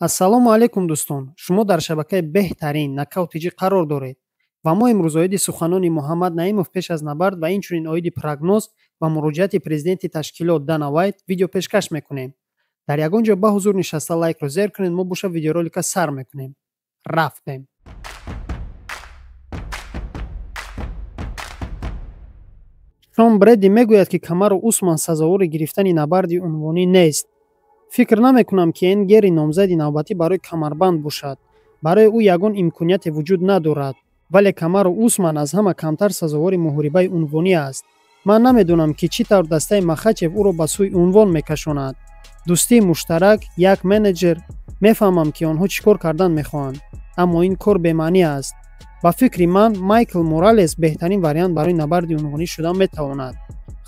ассалому алайкум дӯстон, шумо дар шабакаи беҳтарин нокаутиҷӣ қарор доред ва мо имрӯз оиди суханони Муҳаммад Наимов пеш аз набард ва инчунин оиди прогноз ва муроҷиати президенти ташкилот Дана Вайт видео пешкаш мекунем. Дар ягон ҷо ба ҳузур нишаста лайкро зер кунед, мо боша видеоролика сар мекунем. Рафтем. Шон Бредди мегӯяд, ки Камару Усман сазовори гирифтани набарди унвонӣ нест. фикр намекунам, ки эн Гери номзади навбатӣ барои камарбанд бошад. Барои ӯ ягон имконияте вуҷуд надорад, вале Камару Усман аз ҳама камтар сазовори муҳорибаи унвонӣ аст. Ман намедонам, ки чӣ тавр дастаи Махачев ӯро ба сӯи унвон мекашонад. дӯстии муштарак, як менеҷер, мефаҳмам, ки онҳо чӣ кор кардан мехоҳанд, аммо ин кор бемаънӣ аст. ба фикри ман, Майкл Моралес беҳтарин вариант барои набарди унвонӣ шудан метавонад.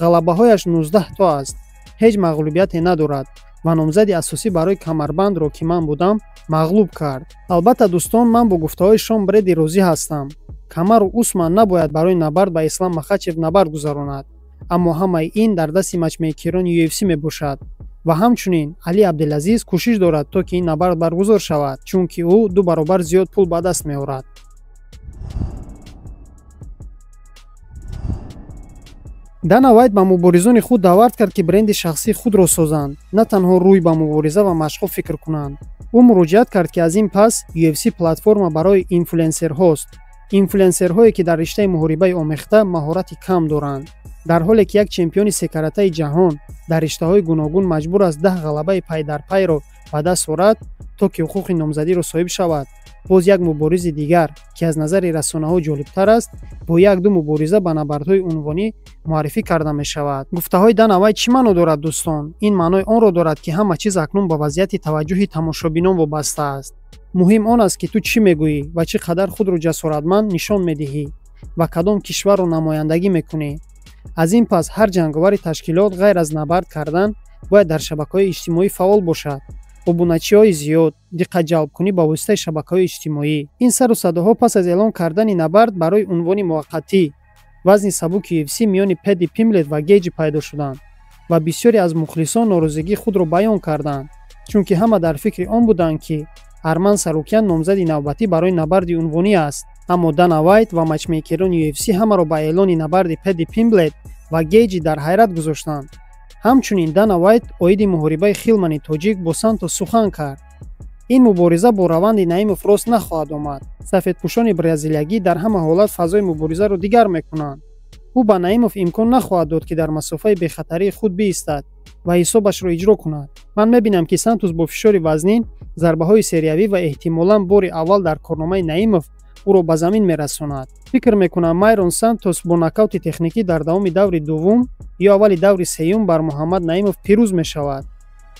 ғалабаҳояш 19 то аст, ҳеҷ мағлубияте надорад ва номзади асосӣ барои камарбандро, ки ман будам, мағлуб кард. Албатта дӯстон, ман бо гуфтаҳои Шон Бредди розӣ ҳастам. Камару Усман набояд барои набард ба Ислам Махачев набард гузаронад, аммо ҳамаи ин дар дасти матчмейкерони UFC мебошад. ва ҳамчунин Али Абдулазиз кӯшиш дорад, то ки ин набард баргузор шавад, чунки ӯ 2 баробар зиёд пул ба даст меорад. Дана Вайт ба муборизони худ даъват кард, ки бренди шахсии худро созанд, на танҳо рӯй ба мубориза ва машқҳо фикр кунанд. ӯ муроҷиат кард, ки аз ин пас UFC платформа барои инфлюенсерҳост. инфлюенсерҳое, ки дар риштаи муҳорибаи омехта маҳорати кам доранд. дар ҳоле ки як чемпиони секаратаи ҷаҳон дар риштаҳои гуногун маҷбур аст 10 ғалабаи пайдарпайро ба даст орад, то ки ҳуқуқи номзадиро соҳиб шавад. боз як муборизи дигар, ки аз назари расонаҳо ҷолибтар аст, бо 1-2 мубориза ба набардҳои унвонӣ муаррифӣ карда мешавад. гуфтаҳои Дана Вайт чӣ маъно дорад дӯстон? Ин маънои онро дорад, ки ҳама чиз акнун ба вазъияти таваҷҷӯҳи тамошобинон вобаста аст. муҳим он аст, ки ту чӣ мегӯӣ ва чӣ қадар худро ҷасоратманд нишон медиҳӣ ва кадом кишварро намояндагӣ мекунӣ. аз ин пас ҳар ҷанговари ташкилот ғайр аз набард кардан бояд дар шабакаҳои иҷтимоӣ фаъол бошад. обуначиҳои зиёд, диққатҷалбкунӣ ба воситаи шабакаҳои иҷтимоӣ. ин сару садоҳо пас аз эълон кардани набард барои унвони муваққатӣ вазни сабуки UFC миёни Пэдди Пимблет ва Гейҷи пайдо шуданд ва бисёре аз мухлисон норозигии худро баён карданд, чунки ҳама дар фикри он буданд, ки Арман Сарукян номзади навбатӣ барои набарди унвонӣ аст. аммо Дана Вайт ва матчмейкерони UFC ҳамаро ба эълони набарди Пэдди Пимблет ва Гейҷи дар ҳайрат гузоштанд. ҳамчунин Дана Вайт оиди муҳорибаи Хилмани тоҷик бо Сантос сухан кард. ин мубориза бо раванди Наимов рост нахоҳад омад. сафедпӯшони бразилиягӣ дар ҳама ҳолат фазои муборизаро дигар мекунанд. ӯ ба Наимов имкон нахоҳад дод, ки дар масофаи бехатарии худ биистад ва ҳисобашро иҷро кунад. ман мебинам, ки Сантос бо фишори вазнин, зарбаҳои сериявӣ ва эҳтимолан бори аввал дар корномаи Наимов ӯро ба замин мерасонад. фикр мекунам Майрон Сантос бо нокаути техникӣ дар давоми даври дуввум ё аввали даври сеюм бар Муҳаммад Наимов пирӯз мешавад.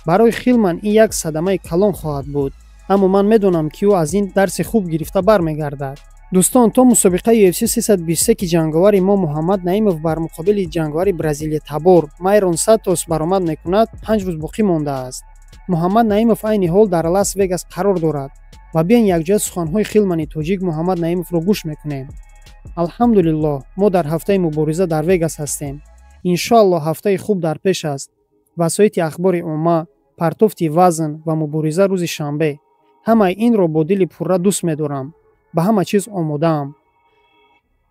барои Хилман ин як садамаи калон хоҳад буд, аммо ман медонам, ки ӯ аз ин дарси хуб гирифта бармегардад. дӯстон, то мусобиқаи UFC 323 ки ҷанговари мо Муҳаммад Наимов бар муқобили ҷанговари бразилиятабор Майрон Сантос баромад мекунад, 5 рӯз боқӣ мондааст. Муҳаммад Наимов айни ҳол дар Лас Вегас қарор дорад ва биён якҷоя суханҳои Хилмани тоҷик Муҳаммад Наимовро гӯш мекунем. алҳамдулиллоҳ, мо дар ҳафтаи мубориза дар Вегас ҳастем. иншоаллоҳ ҳафтаи хуб дар пеш аст. васоити ахбори умма, партофти вазн ва мубориза рӯзи шанбе. ҳамаи инро бо дили пурра дӯст медорам. ба ҳама чиз омодаам.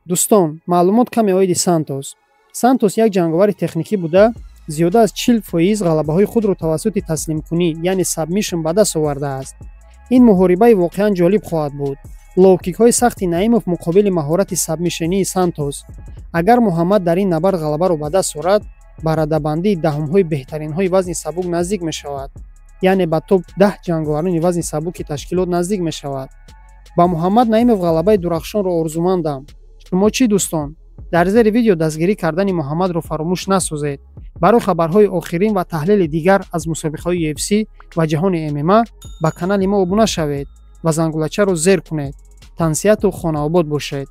дӯстон, маълумот каме оиди Сантос. Сантос як ҷанговари техникӣ буда, зиёда аз 40% ғалабаҳои худро тавассути таслимкунӣ, яъне сабмишн ба даст овардааст. ин муҳорибаи воқеан ҷолиб хоҳад буд. лоукикҳои сахти Наимов муқобили маҳорати сабмишнии Сантос. агар Муҳаммад дар ин набард ғалабаро ба даст орад, ба радабандии даҳумҳои беҳтаринҳои вазни сабук наздик мешавад, яъне ба топ 10 ҷанговарони вазни сабуки ташкилот наздик мешавад. ба Муҳаммад Наимов ғалабаи дурахшонро орзумандам. шумо чӣ дӯстон? дар зери видео дастгирӣ кардани Муҳаммадро фаромӯш насозед. барои хабарҳои охирин ва таҳлили дигар аз мусобиқаҳои UFC ва ҷаҳони MMA ба канали мо обуна шавед ва зангулачаро зер кунед. тансияту хонаобод бошед.